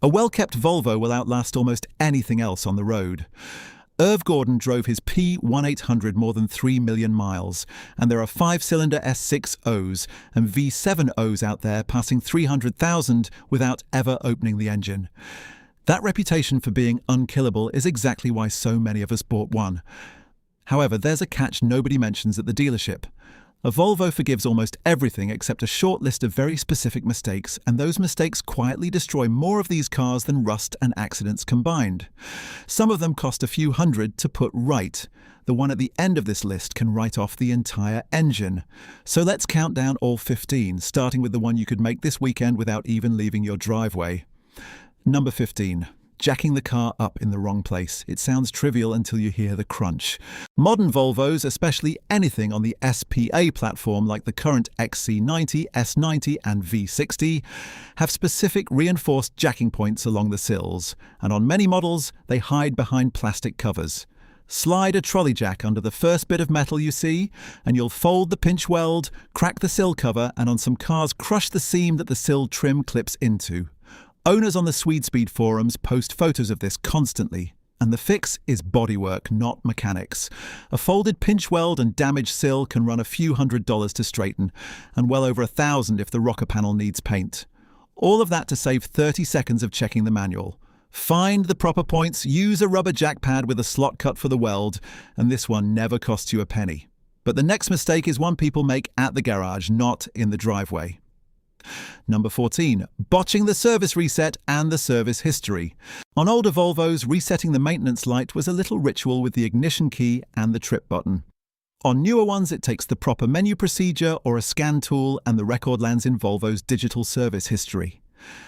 A well-kept Volvo will outlast almost anything else on the road. Irv Gordon drove his P1800 more than 3 million miles, and there are 5-cylinder S6Os and V7Os out there passing 300,000 without ever opening the engine. That reputation for being unkillable is exactly why so many of us bought one. However, there's a catch nobody mentions at the dealership. A Volvo forgives almost everything except a short list of very specific mistakes, and those mistakes quietly destroy more of these cars than rust and accidents combined. Some of them cost a few hundred to put right. The one at the end of this list can write off the entire engine. So let's count down all 15, starting with the one you could make this weekend without even leaving your driveway. Number 15. Jacking the car up in the wrong place. It sounds trivial until you hear the crunch. Modern Volvos, especially anything on the SPA platform like the current XC90, S90 and V60, have specific reinforced jacking points along the sills, and on many models they hide behind plastic covers. Slide a trolley jack under the first bit of metal you see, and you'll fold the pinch weld, crack the sill cover, and on some cars crush the seam that the sill trim clips into. Owners on the Swedespeed forums post photos of this constantly, and the fix is bodywork, not mechanics. A folded pinch weld and damaged sill can run a few $100s to straighten, and well over $1,000 if the rocker panel needs paint. All of that to save 30 seconds of checking the manual. Find the proper points, use a rubber jack pad with a slot cut for the weld, and this one never costs you a penny. But the next mistake is one people make at the garage, not in the driveway. Number 14. Botching the service reset and the service history. On older Volvos, resetting the maintenance light was a little ritual with the ignition key and the trip button. On newer ones, it takes the proper menu procedure or a scan tool, and the record lands in Volvo's digital service history.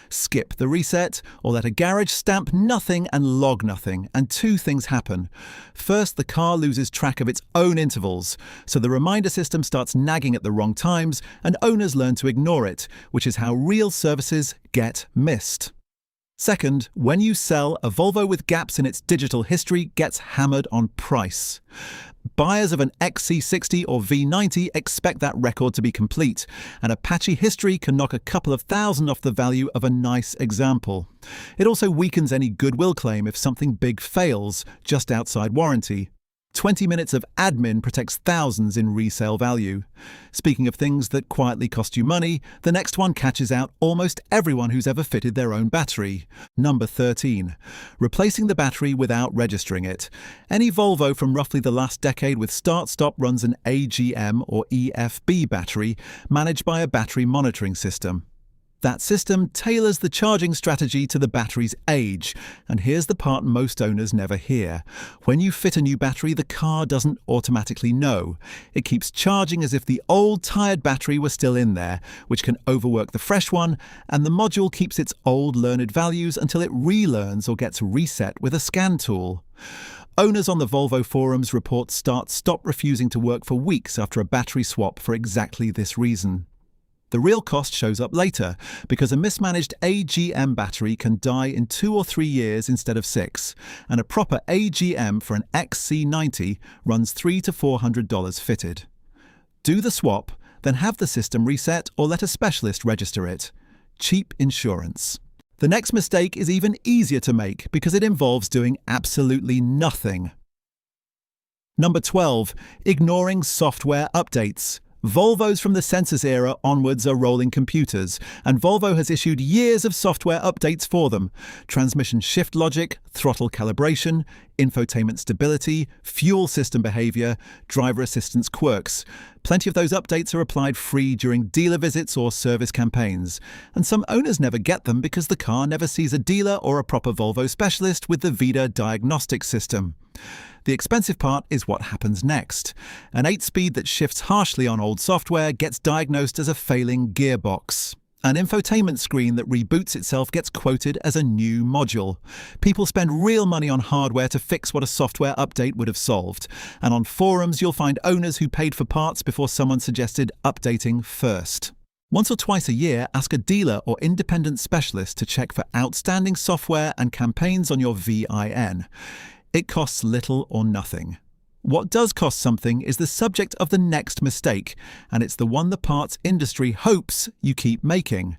Skip the reset, or let a garage stamp nothing and log nothing, and two things happen. First, the car loses track of its own intervals, so the reminder system starts nagging at the wrong times, and owners learn to ignore it, which is how real services get missed. Second, when you sell, a Volvo with gaps in its digital history gets hammered on price. Buyers of an XC60 or V90 expect that record to be complete, and a patchy history can knock a couple of thousand off the value of a nice example. It also weakens any goodwill claim if something big fails just outside warranty. 20 minutes of admin protects thousands in resale value. Speaking of things that quietly cost you money, the next one catches out almost everyone who's ever fitted their own battery. Number 13. Replacing the battery without registering it. Any Volvo from roughly the last decade with start-stop runs an AGM or EFB battery managed by a battery monitoring system. That system tailors the charging strategy to the battery's age, and here's the part most owners never hear. When you fit a new battery, the car doesn't automatically know. It keeps charging as if the old tired battery were still in there, which can overwork the fresh one, and the module keeps its old learned values until it relearns or gets reset with a scan tool. Owners on the Volvo forums report start-stop refusing to work for weeks after a battery swap for exactly this reason. The real cost shows up later, because a mismanaged AGM battery can die in 2 or 3 years instead of 6, and a proper AGM for an XC90 runs $300 to $400 fitted. Do the swap, then have the system reset or let a specialist register it. Cheap insurance. The next mistake is even easier to make because it involves doing absolutely nothing. Number 12. Ignoring software updates. Volvos from the Census era onwards are rolling computers, and Volvo has issued years of software updates for them. Transmission shift logic, throttle calibration, infotainment stability, fuel system behavior, driver assistance quirks. Plenty of those updates are applied free during dealer visits or service campaigns, and some owners never get them because the car never sees a dealer or a proper Volvo specialist with the VIDA diagnostic system. The expensive part is what happens next. An 8-speed that shifts harshly on old software gets diagnosed as a failing gearbox. An infotainment screen that reboots itself gets quoted as a new module. People spend real money on hardware to fix what a software update would have solved. And on forums, you'll find owners who paid for parts before someone suggested updating first. Once or twice a year, ask a dealer or independent specialist to check for outstanding software and campaigns on your VIN. It costs little or nothing. What does cost something is the subject of the next mistake, and it's the one the parts industry hopes you keep making.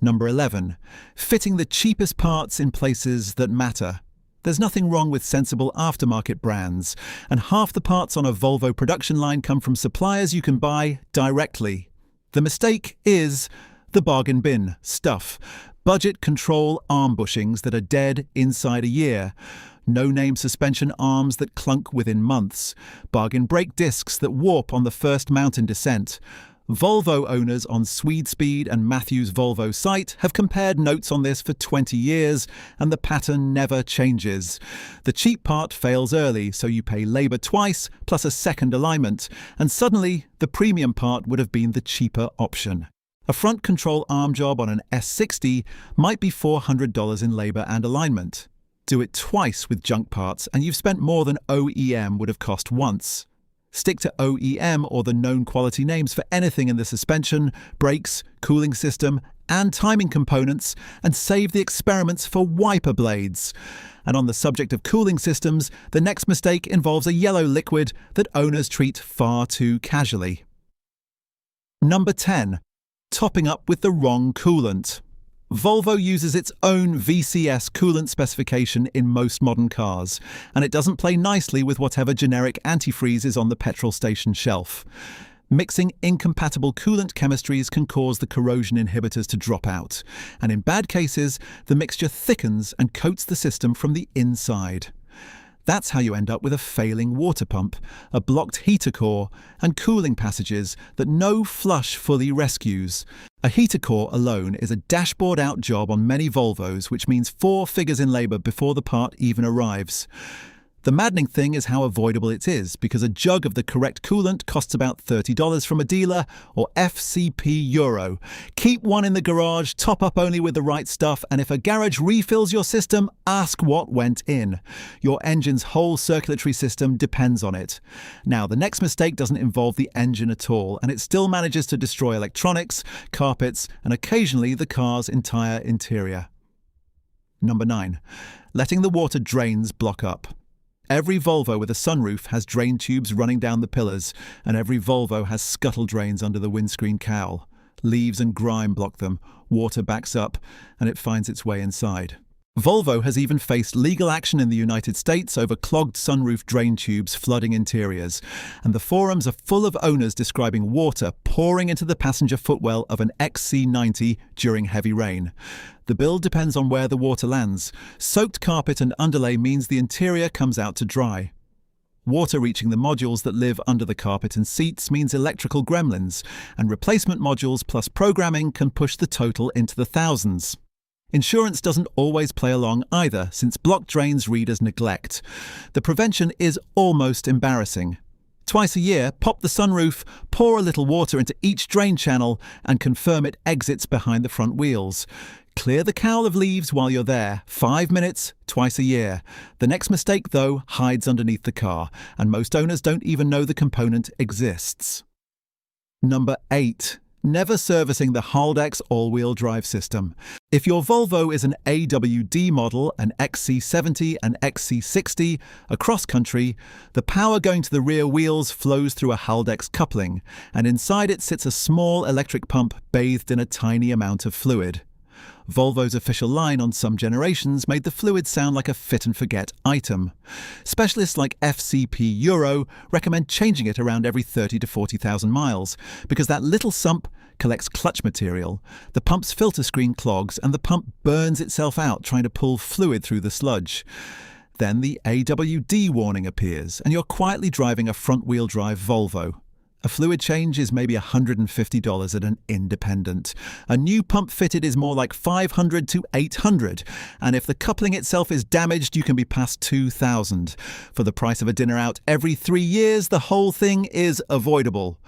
Number 11. Fitting the cheapest parts in places that matter. There's nothing wrong with sensible aftermarket brands, and half the parts on a Volvo production line come from suppliers you can buy directly. The mistake is the bargain bin stuff. Budget control arm bushings that are dead inside a year. No-name suspension arms that clunk within months. Bargain brake discs that warp on the first mountain descent. Volvo owners on Swede Speed and Matthews Volvo site have compared notes on this for 20 years, and the pattern never changes. The cheap part fails early, so you pay labour twice, plus a second alignment, and suddenly the premium part would have been the cheaper option. A front control arm job on an S60 might be $400 in labour and alignment. Do it twice with junk parts, and you've spent more than OEM would have cost once. Stick to OEM or the known quality names for anything in the suspension, brakes, cooling system, and timing components, and save the experiments for wiper blades. And on the subject of cooling systems, the next mistake involves a yellow liquid that owners treat far too casually. Number 10. Topping up with the wrong coolant. Volvo uses its own VCS coolant specification in most modern cars, and it doesn't play nicely with whatever generic antifreeze is on the petrol station shelf. Mixing incompatible coolant chemistries can cause the corrosion inhibitors to drop out, and in bad cases, the mixture thickens and coats the system from the inside. That's how you end up with a failing water pump, a blocked heater core, and cooling passages that no flush fully rescues. A heater core alone is a dashboard-out job on many Volvos, which means 4 figures in labour before the part even arrives. The maddening thing is how avoidable it is, because a jug of the correct coolant costs about $30 from a dealer, or FCP euro. Keep one in the garage, top up only with the right stuff, and if a garage refills your system, ask what went in. Your engine's whole circulatory system depends on it. Now, the next mistake doesn't involve the engine at all, and it still manages to destroy electronics, carpets, and occasionally the car's entire interior. Number 9. Letting the water drains block up. Every Volvo with a sunroof has drain tubes running down the pillars, and every Volvo has scuttle drains under the windscreen cowl. Leaves and grime block them, water backs up, and it finds its way inside. Volvo has even faced legal action in the United States over clogged sunroof drain tubes flooding interiors, and the forums are full of owners describing water pouring into the passenger footwell of an XC90 during heavy rain. The bill depends on where the water lands. Soaked carpet and underlay means the interior comes out to dry. Water reaching the modules that live under the carpet and seats means electrical gremlins, and replacement modules plus programming can push the total into the thousands. Insurance doesn't always play along either, since block drains read as neglect. The prevention is almost embarrassing. Twice a year, pop the sunroof, pour a little water into each drain channel, and confirm it exits behind the front wheels. Clear the cowl of leaves while you're there. 5 minutes, twice a year. The next mistake, though, hides underneath the car, and most owners don't even know the component exists. Number 8. Never servicing the Haldex all-wheel drive system. If your Volvo is an AWD model, an XC70 and XC60, across country, the power going to the rear wheels flows through a Haldex coupling, and inside it sits a small electric pump bathed in a tiny amount of fluid. Volvo's official line on some generations made the fluid sound like a fit-and-forget item. Specialists like FCP Euro recommend changing it around every 30 to 40,000 miles, because that little sump collects clutch material, the pump's filter screen clogs, and the pump burns itself out trying to pull fluid through the sludge. Then the AWD warning appears, and you're quietly driving a front-wheel drive Volvo. A fluid change is maybe $150 at an independent. A new pump fitted is more like $500 to $800, and if the coupling itself is damaged, you can be past $2,000. For the price of a dinner out every 3 years, the whole thing is avoidable.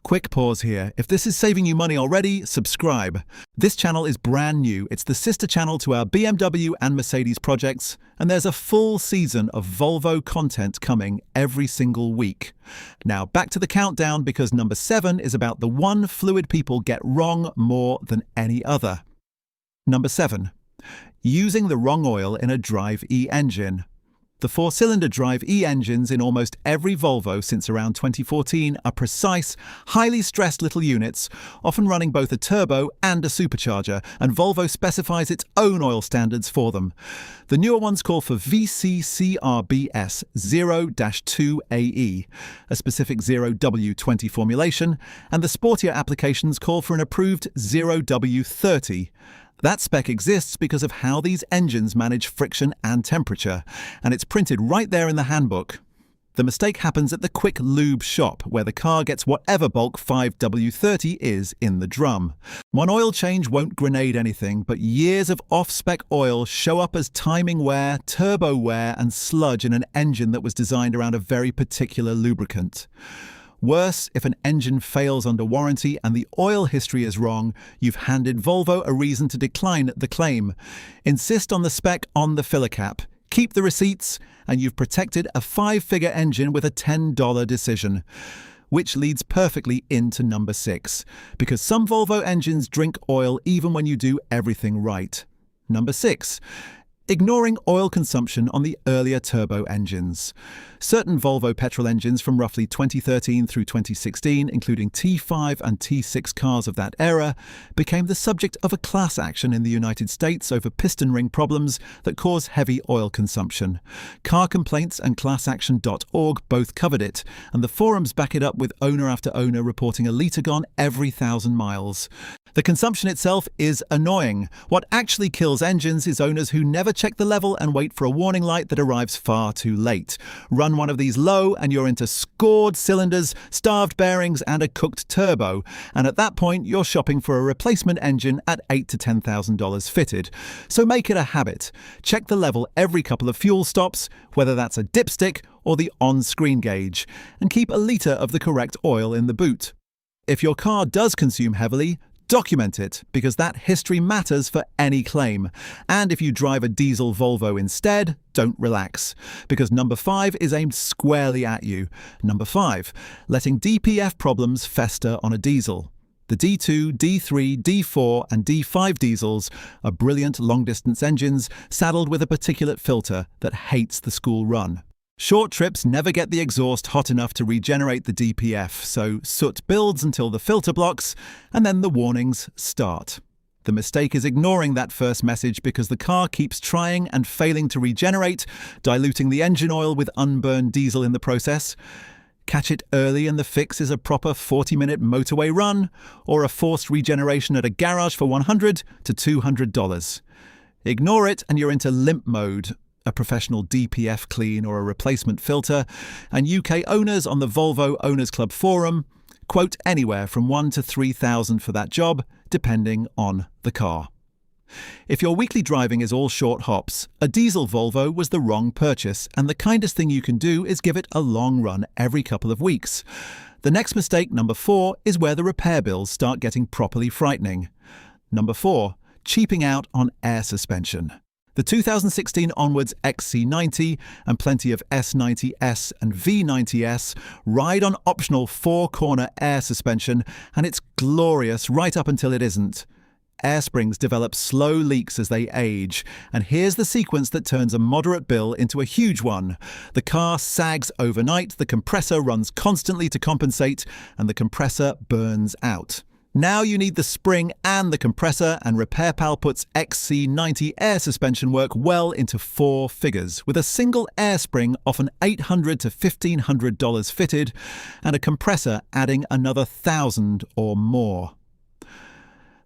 Quick pause here. If this is saving you money already, subscribe. This channel is brand new. It's the sister channel to our BMW and Mercedes projects, and there's a full season of Volvo content coming every single week. Now back to the countdown, because number 7 is about the one fluid people get wrong more than any other. Number 7. Using the wrong oil in a Drive E engine. The four-cylinder drive E-engines in almost every Volvo since around 2014 are precise, highly stressed little units, often running both a turbo and a supercharger, and Volvo specifies its own oil standards for them. The newer ones call for VCCRBS 0-2AE, a specific 0W20 formulation, and the sportier applications call for an approved 0W30. That spec exists because of how these engines manage friction and temperature, and it's printed right there in the handbook. The mistake happens at the quick lube shop, where the car gets whatever bulk 5W30 is in the drum. One oil change won't grenade anything, but years of off-spec oil show up as timing wear, turbo wear, and sludge in an engine that was designed around a very particular lubricant. Worse, if an engine fails under warranty and the oil history is wrong, you've handed Volvo a reason to decline the claim. Insist on the spec on the filler cap. Keep the receipts, and you've protected a 5-figure engine with a $10 decision. Which leads perfectly into number 6, because some Volvo engines drink oil even when you do everything right. Number 6. Ignoring oil consumption on the earlier turbo engines. Certain Volvo petrol engines from roughly 2013 through 2016, including T5 and T6 cars of that era, became the subject of a class action in the United States over piston ring problems that cause heavy oil consumption. Car Complaints and ClassAction.org both covered it, and the forums back it up with owner after owner reporting a litre gone every 1,000 miles. The consumption itself is annoying. What actually kills engines is owners who never check the level and wait for a warning light that arrives far too late. Run one of these low and you're into scored cylinders, starved bearings and a cooked turbo. And at that point, you're shopping for a replacement engine at $8,000 to $10,000 fitted. So make it a habit. Check the level every couple of fuel stops, whether that's a dipstick or the on-screen gauge, and keep a litre of the correct oil in the boot. If your car does consume heavily, document it, because that history matters for any claim. And if you drive a diesel Volvo instead, don't relax, because number 5 is aimed squarely at you. Number 5, letting DPF problems fester on a diesel. The D2, D3, D4 and D5 diesels are brilliant long-distance engines saddled with a particulate filter that hates the school run. Short trips never get the exhaust hot enough to regenerate the DPF, so soot builds until the filter blocks, and then the warnings start. The mistake is ignoring that first message because the car keeps trying and failing to regenerate, diluting the engine oil with unburned diesel in the process. Catch it early and the fix is a proper 40-minute motorway run, or a forced regeneration at a garage for $100 to $200. Ignore it and you're into limp mode, a professional DPF clean or a replacement filter, and UK owners on the Volvo Owners Club forum quote anywhere from $1,000 to $3,000 for that job, depending on the car. If your weekly driving is all short hops, a diesel Volvo was the wrong purchase, and the kindest thing you can do is give it a long run every couple of weeks. The next mistake, number 4, is where the repair bills start getting properly frightening. Number 4, cheaping out on air suspension. The 2016 onwards XC90 and plenty of S90S and V90S ride on optional 4-corner air suspension, and it's glorious right up until it isn't. Air springs develop slow leaks as they age, and here's the sequence that turns a moderate bill into a huge one. The car sags overnight, the compressor runs constantly to compensate, and the compressor burns out. Now you need the spring and the compressor, and RepairPal puts XC90 air suspension work well into 4 figures, with a single air spring often $800 to $1,500 fitted, and a compressor adding another $1,000 or more.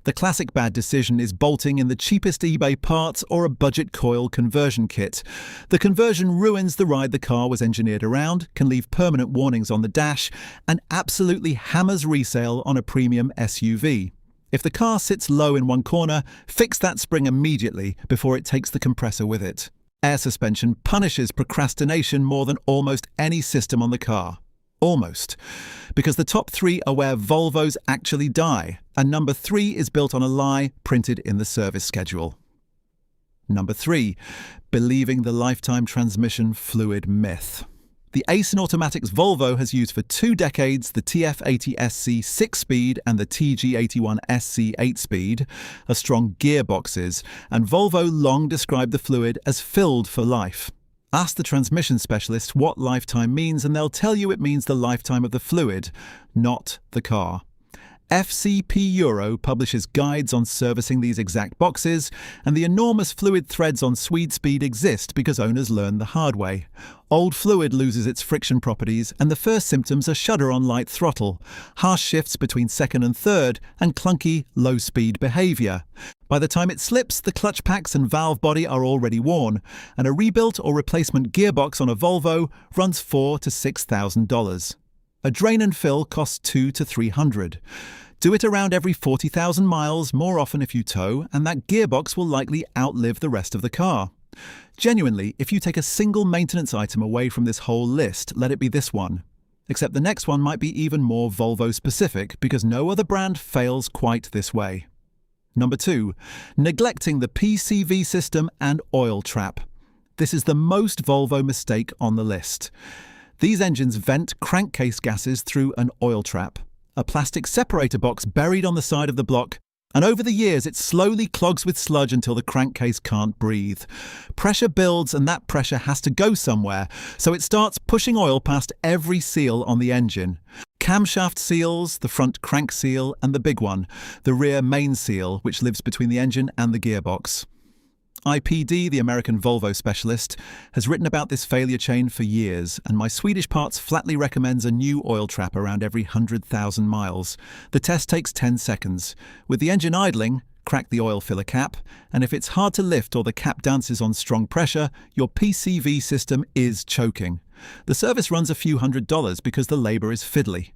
The classic bad decision is bolting in the cheapest eBay parts or a budget coil conversion kit. The conversion ruins the ride the car was engineered around, can leave permanent warnings on the dash, and absolutely hammers resale on a premium SUV. If the car sits low in one corner, fix that spring immediately before it takes the compressor with it. Air suspension punishes procrastination more than almost any system on the car. Almost. Because the top 3 are where Volvos actually die, and number 3 is built on a lie printed in the service schedule. Number 3, believing the lifetime transmission fluid myth. The Ace in Automatics Volvo has used for 2 decades the TF80SC 6-speed and the TG81SC 8-speed, are strong gearboxes, and Volvo long described the fluid as filled for life. Ask the transmission specialist what lifetime means and they'll tell you it means the lifetime of the fluid, not the car. FCP Euro publishes guides on servicing these exact boxes, and the enormous fluid threads on Swede Speed exist because owners learn the hard way. Old fluid loses its friction properties, and the first symptoms are shudder on light throttle, harsh shifts between second and third, and clunky, low-speed behaviour. By the time it slips, the clutch packs and valve body are already worn, and a rebuilt or replacement gearbox on a Volvo runs $4,000 to $6,000. A drain and fill costs $200 to $300. Do it around every 40,000 miles, more often if you tow, and that gearbox will likely outlive the rest of the car. Genuinely, if you take a single maintenance item away from this whole list, let it be this one. Except the next one might be even more Volvo-specific because no other brand fails quite this way. Number 2. Neglecting the PCV system and oil trap. This is the most Volvo mistake on the list. These engines vent crankcase gases through an oil trap, a plastic separator box buried on the side of the block, and over the years it slowly clogs with sludge until the crankcase can't breathe. Pressure builds and that pressure has to go somewhere, so it starts pushing oil past every seal on the engine. Camshaft seals, the front crank seal, and the big one, the rear main seal, which lives between the engine and the gearbox. IPD, the American Volvo specialist, has written about this failure chain for years, and My Swedish Parts flatly recommends a new oil trap around every 100,000 miles. The test takes 10 seconds. With the engine idling, crack the oil filler cap, and if it's hard to lift or the cap dances on strong pressure, your PCV system is choking. The service runs a few $100s because the labour is fiddly.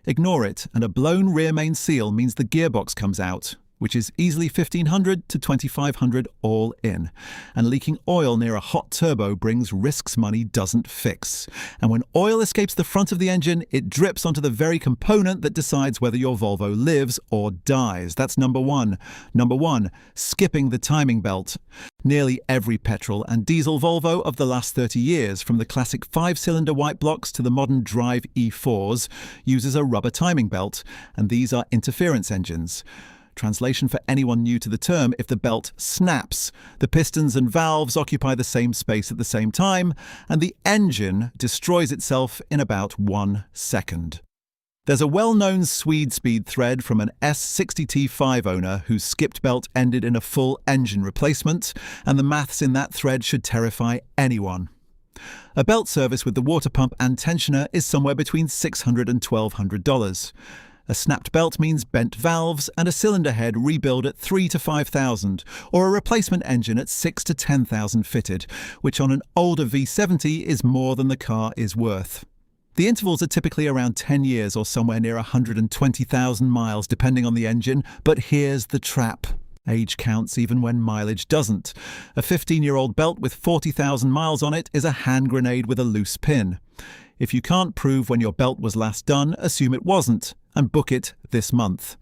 Ignore it, and a blown rear main seal means the gearbox comes out, which is easily $1,500 to $2,500 all in. And leaking oil near a hot turbo brings risks money doesn't fix. And when oil escapes the front of the engine, it drips onto the very component that decides whether your Volvo lives or dies. That's number 1. Number 1, skipping the timing belt. Nearly every petrol and diesel Volvo of the last 30 years, from the classic 5-cylinder white blocks to the modern Drive E4s, uses a rubber timing belt, and these are interference engines. Translation for anyone new to the term: if the belt snaps, the pistons and valves occupy the same space at the same time, and the engine destroys itself in about 1 second. There's a well-known Swede Speed thread from an S60T5 owner whose skipped belt ended in a full engine replacement, and the maths in that thread should terrify anyone. A belt service with the water pump and tensioner is somewhere between $600 and $1,200. A snapped belt means bent valves and a cylinder head rebuild at $3,000 to $5,000, or a replacement engine at $6,000 to $10,000 fitted, which on an older V70 is more than the car is worth. The intervals are typically around 10 years or somewhere near 120,000 miles depending on the engine, but here's the trap. Age counts even when mileage doesn't. A 15-year-old belt with 40,000 miles on it is a hand grenade with a loose pin. If you can't prove when your belt was last done, assume it wasn't, and book it this month.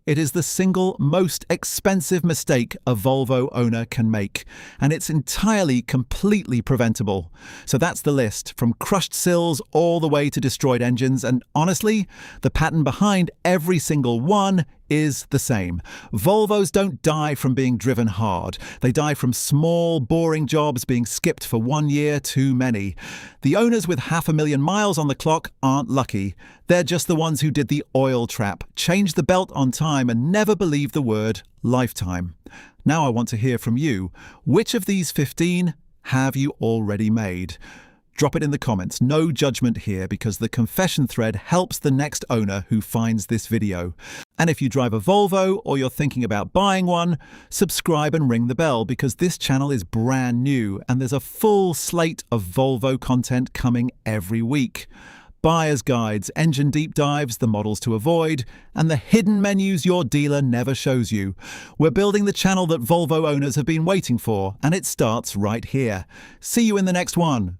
It is the single most expensive mistake a Volvo owner can make, and it's entirely, completely preventable. So that's the list, from crushed sills all the way to destroyed engines, and honestly, the pattern behind every single one is the same. Volvos don't die from being driven hard. They die from small, boring jobs being skipped for 1 year too many. The owners with 500,000 miles on the clock aren't lucky. They're just the ones who did the oil trap, changed the belt on time, and never believed the word lifetime. Now I want to hear from you. Which of these 15 have you already made? Drop it in the comments. No judgment here, because the confession thread helps the next owner who finds this video. And if you drive a Volvo or you're thinking about buying one, subscribe and ring the bell, because this channel is brand new and there's a full slate of Volvo content coming every week. Buyer's guides, engine deep dives, the models to avoid, and the hidden menus your dealer never shows you. We're building the channel that Volvo owners have been waiting for, and it starts right here. See you in the next one.